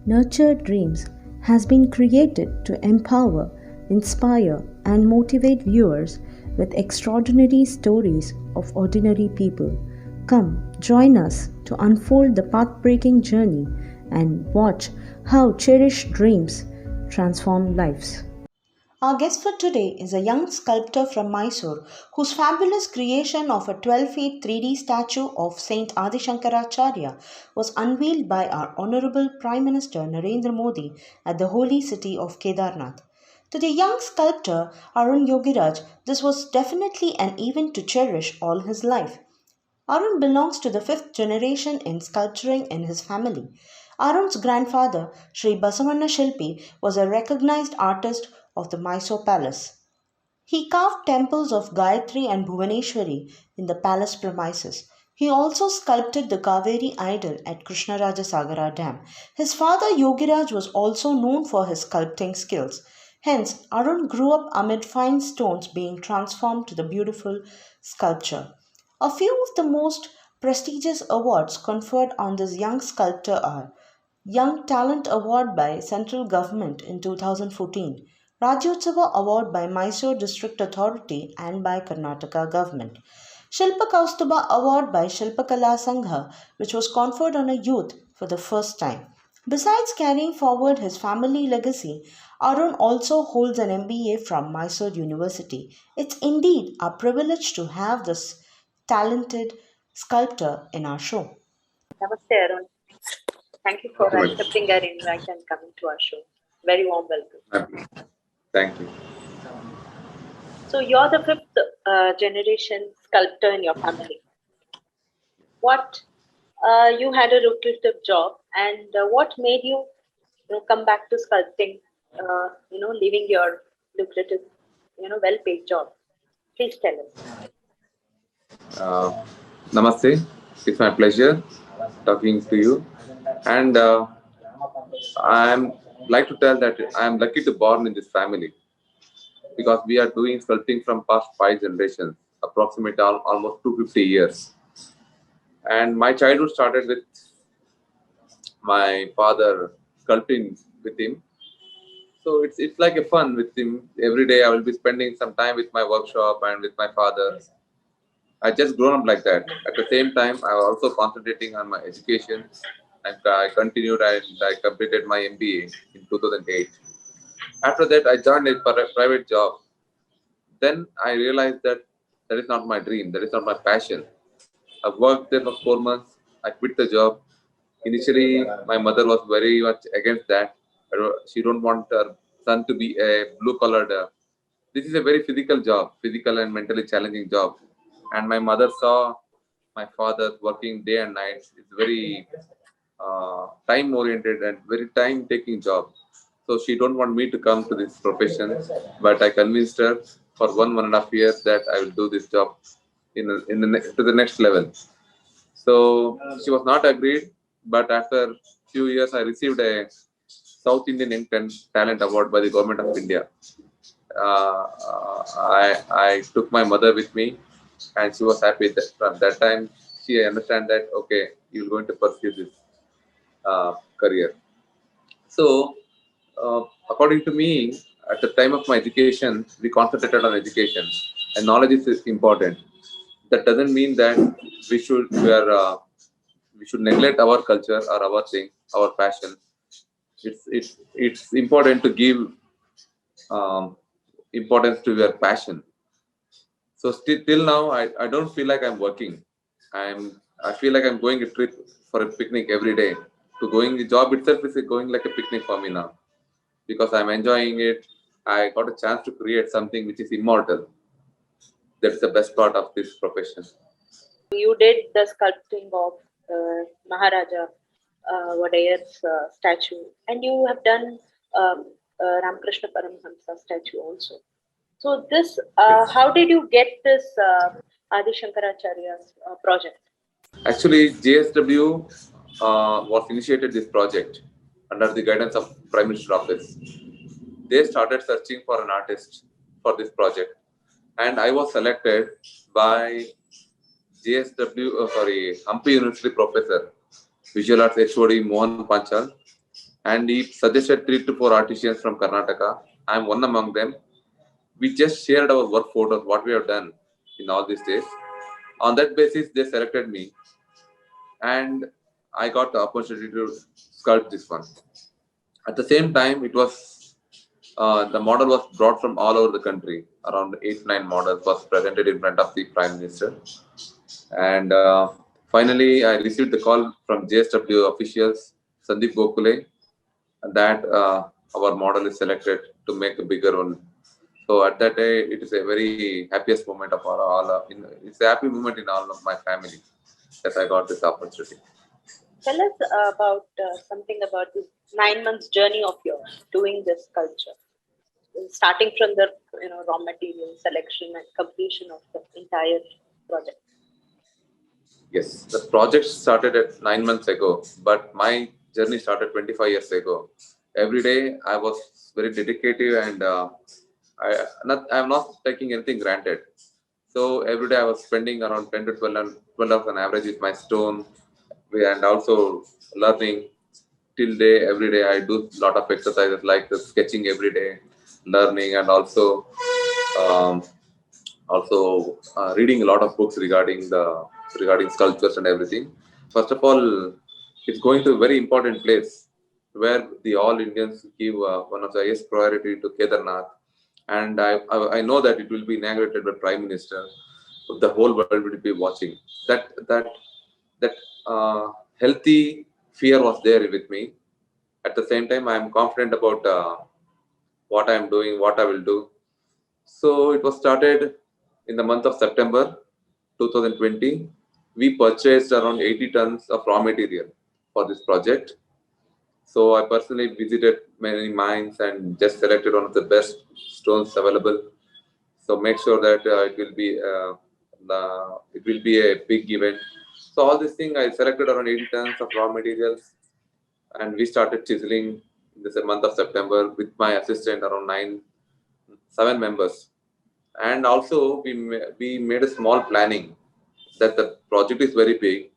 Nurture Dreams has been created to empower, inspire, and motivate viewers with extraordinary stories of ordinary people. Come, join us to unfold the path breaking journey and watch how cherished dreams transform lives. Our guest for today is a young sculptor from Mysore whose fabulous creation of a 12 feet 3D statue of Saint Adi Shankaracharya was unveiled by our Honorable Prime Minister Narendra Modi at the holy city of Kedarnath. To the young sculptor Arun Yogiraj, this was definitely an event to cherish all his life. Arun belongs to the fifth generation in sculpturing in his family. Arun's grandfather, Sri Basavanna Shilpi, was a recognized artist of the Mysore Palace. He carved temples of Gayatri and Bhuvaneshwari in the palace premises. He also sculpted the Kaveri idol at Krishnarajasagara Dam. His father Yogiraj was also known for his sculpting skills. Hence, Arun grew up amid fine stones being transformed to the beautiful sculpture. A few of the most prestigious awards conferred on this young sculptor are Young Talent Award by Central Government in 2014, Rajyotsava Award by Mysore District Authority and by Karnataka Government, Shilpa Kaustuba Award by Shilpakala Sangha, which was conferred on a youth for the first time. Besides carrying forward his family legacy, Arun also holds an MBA from Mysore University. It's indeed a privilege to have this talented sculptor in our show. Namaste, Arun. Thank you for accepting our invite and coming to our show. Very warm welcome. Thank you. So you're the fifth generation sculptor in your family. What you had a lucrative job, and what made you, come back to sculpting? Leaving your lucrative, well-paid job. Please tell us. Namaste. It's my pleasure talking to you, and I'm like to tell that I'm lucky to born in this family because we are doing sculpting from past 5 generations, approximately almost 250 years. And my childhood started with my father sculpting with him. So it's like a fun with him. Every day I will be spending some time with my workshop and with my father. I just grown up like that. At the same time, I was also concentrating on my education. And I continued and I completed my MBA in 2008. After that, I joined a private job. Then I realized that that is not my dream. That is not my passion. I worked there for 4 months. I quit the job. Initially, my mother was very much against that. She don't want her son to be a blue-collared. This is a very physical job, physical and mentally challenging job. And my mother saw my father working day and night. It's very time-oriented and very time-taking job. So she don't want me to come to this profession, but I convinced her for 1.5 years that I will do this job to the next level. So she was not agreed, but after few years, I received a South Indian Young Talent Award by the Government of India. I took my mother with me, and she was happy. That from that time, she understand that okay, you're going to pursue this career. So, according to me, at the time of my education, we concentrated on education, and knowledge is important. That doesn't mean that we should neglect our culture or our thing, our passion. It's important to give um, importance to your passion. So still till now, I don't feel like I'm working. I feel like I'm going a trip for a picnic every day. To going the job itself is going like a picnic for me now because I'm enjoying it. I got a chance to create something which is immortal. That's the best part of this profession. You did the sculpting of Maharaja Wadayar's statue, and you have done Ramakrishna Paramhamsa statue also. So this, how did you get this Adi Shankaracharya's project? Actually, JSW was initiated this project under the guidance of Prime Minister Office. They started searching for an artist for this project, and I was selected by Hampi University professor, Visual Arts HOD Mohan Panchal, and he suggested 3 to 4 artisans from Karnataka. I'm one among them. We just shared our work photos, what we have done in all these days. On that basis, they selected me, and I got the opportunity to sculpt this one. At the same time, it was the model was brought from all over the country. Around 8 9 models was presented in front of the Prime Minister, and finally, I received the call from JSW officials, Sandeep Gokule, that our model is selected to make a bigger one. So at that day, it is a very happiest moment of our all. It's a happy moment in all of my family that I got this opportunity. Tell us about something about this 9 months journey of yours doing this sculpture, starting from the raw material selection and completion of the entire project. Yes, the project started at 9 months ago, but my journey started 25 years ago. Every day I was very dedicated, and I'm not taking anything granted. So every day I was spending around 10 to 12 hours on average with my stone, and also learning till day. Every day I do a lot of exercises like the sketching every day, learning, and um, also reading a lot of books regarding sculptures and everything. First of all, it's going to a very important place where the all Indians give one of the highest priority to Kedarnath, and I know that it will be inaugurated by Prime Minister. The whole world will be watching. That healthy fear was there with me. At the same time, I am confident about what I am doing, what I will do. So it was started in the month of September 2020. We purchased around 80 tons of raw material for this project. So I personally visited many mines and just selected one of the best stones available. So make sure that it will be a big event. So all this thing I selected around 80 tons of raw materials, and we started chiseling in this month of September with my assistant around 7 members. And also we made a small planning that the project is very big,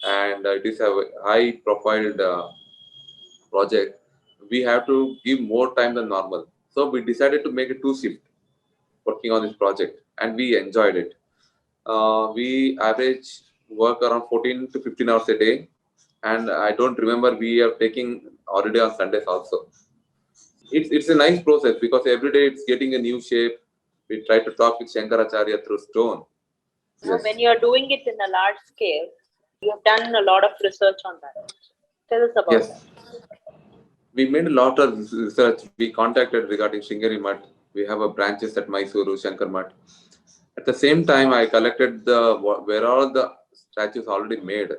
and it is a high profile project. We have to give more time than normal, so we decided to make a 2 shift working on this project, and we enjoyed it. We average work around 14 to 15 hours a day, and I don't remember we are taking holiday on Sundays also. It's a nice process because every day it's getting a new shape. We try to talk with Shankaracharya through stone. Now, Yes. when you are doing it in a large scale, you have done a lot of research on that. Tell us about that. Yes, we made a lot of research. We contacted regarding Shingeri Mutt. We have a branches at Mysuru, Shankar Mutt. At the same time, I collected where all the statues already made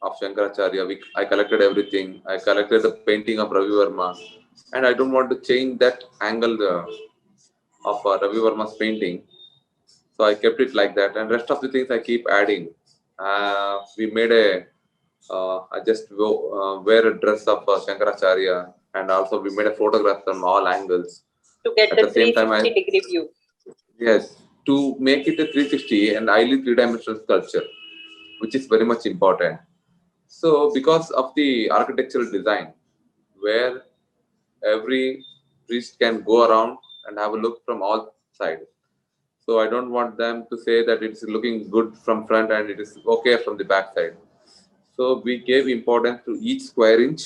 of Shankaracharya. I collected everything. I collected the painting of Ravi Verma, and I don't want to change that angle of Ravi Verma's painting. So I kept it like that, and rest of the things I keep adding. We made I just wear a dress of Shankaracharya, and also we made a photograph from all angles. To get At the the same time, 360-degree view. yes, to make it a 360 and highly three-dimensional sculpture, which is very much important. So, because of the architectural design, where every priest can go around and have a look from all sides. So, I don't want them to say that it's looking good from front and it is okay from the back side. So, we gave importance to each square inch,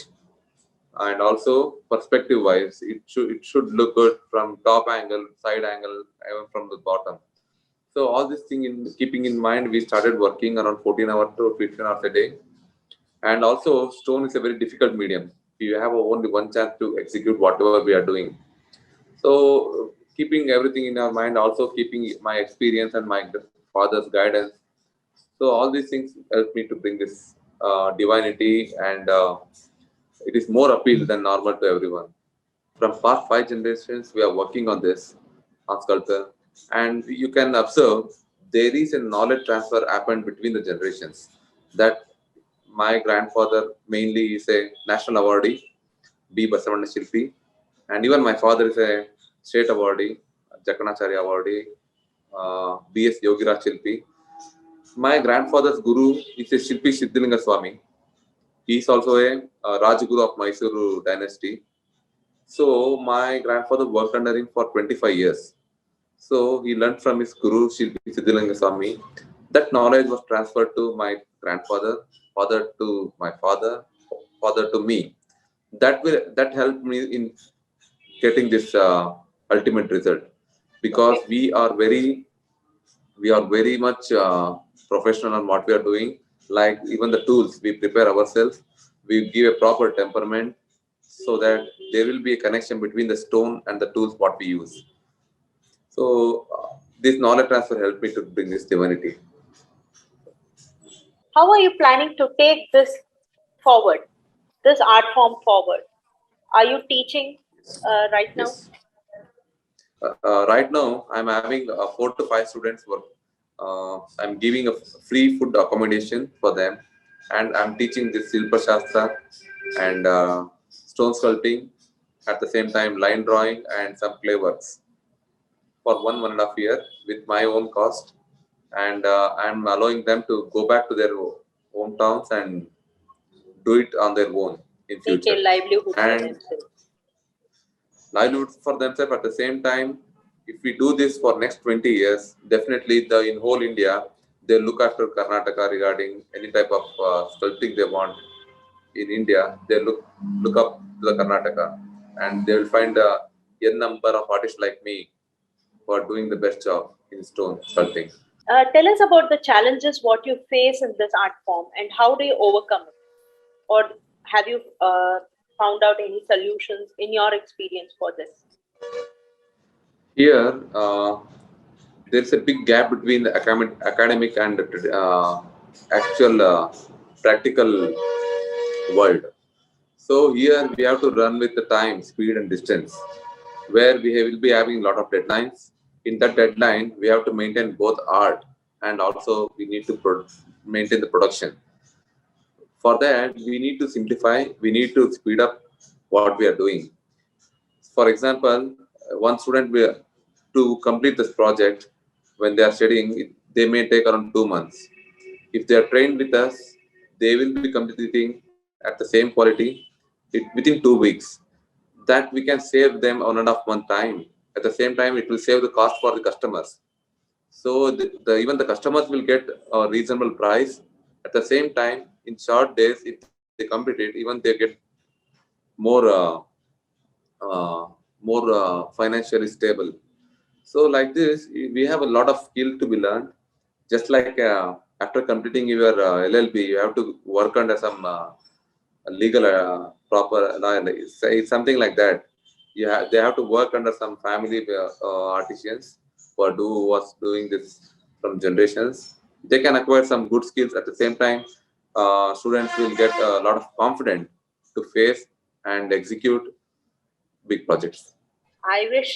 and also perspective wise, it should look good from top angle, side angle, even from the bottom. So, all this thing in keeping in mind, we started working around 14 hours to 15 hours a day. And also, stone is a very difficult medium. You have only one chance to execute whatever we are doing. So, keeping everything in our mind, also keeping my experience and my father's guidance. So, all these things help me to bring this divinity, and it is more appeal than normal to everyone. From past 5 generations, we are working on this on sculpture, and you can observe there is a knowledge transfer happened between the generations. That my grandfather mainly is a national awardee, B. Basavanna Shilpi, and even my father is a state awardee, Jakanacharya awardee, B.S. Yogiraj Shilpi. My grandfather's guru is a Shilpi Siddhalinga Swami. He's also a Rajguru of Mysuru dynasty. So my grandfather worked under him for 25 years. So he learned from his guru, Shilpi Siddhalinga Swami. That knowledge was transferred to my grandfather, father to my father, father to me. That helped me in getting this ultimate result, because Okay. we are very much professional on what we are doing. Like even the tools we prepare ourselves, we give a proper temperament, so that there will be a connection between the stone and the tools what we use. So this knowledge transfer helped me to bring this divinity. How are you planning to take this forward, this art form forward? Are you teaching right now? Yes. Right now, I'm having 4 to 5 students work. I'm giving a free food accommodation for them, and I'm teaching this Silpa Shastra and stone sculpting, at the same time line drawing and some clay works for 1.5 year with my own cost, and I'm allowing them to go back to their hometowns and do it on their own in Make future. a livelihood for And themselves. livelihood for themselves. At the same time, if we do this for next 20 years, definitely the in whole India, they look after Karnataka regarding any type of sculpting they want in India. They look up to the Karnataka, and they will find a number of artists like me who are doing the best job in stone sculpting. Tell us about the challenges what you face in this art form and how do you overcome it, or have you found out any solutions in your experience for this? Here, there's a big gap between the academic and the actual practical world. So here we have to run with the time, speed, and distance, where will be having a lot of deadlines. In that deadline, we have to maintain both art, and also we need to maintain the production. For that, we need to simplify. We need to speed up what we are doing. For example, one student will, to complete this project, when they are studying, they may take around 2 months. If they are trained with us, they will be completing at the same quality within 2 weeks. That we can save them 1.5 month time. At the same time, it will save the cost for the customers. So even the customers will get a reasonable price. At the same time, in short days, if they complete it, even they get more uh, financially stable. So like this, we have a lot of skill to be learned. Just like after completing your LLB, you have to work under some legal proper say something like that. They have to work under some family artisans who was doing this from generations. They can acquire some good skills. At the same time, students will get a lot of confidence to face and execute big projects. I wish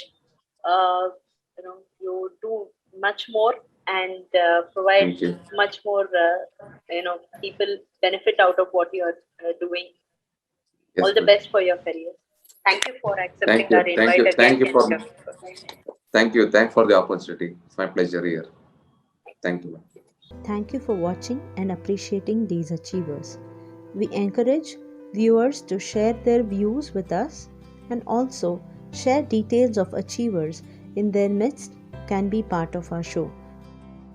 you do much more and provide Thank you. much more people benefit out of what you are doing. Yes, All the ma'am. best for your career. Thank you for accepting Thank our you. Thank invite you. again. Thank you. Thanks for the opportunity. It's my pleasure here. Thank you. Thank you for watching and appreciating these achievers. We encourage viewers to share their views with us, and also share details of achievers in their midst can be part of our show.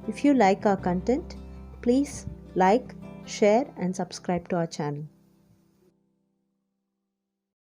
If you like our content, please like, share and subscribe to our channel.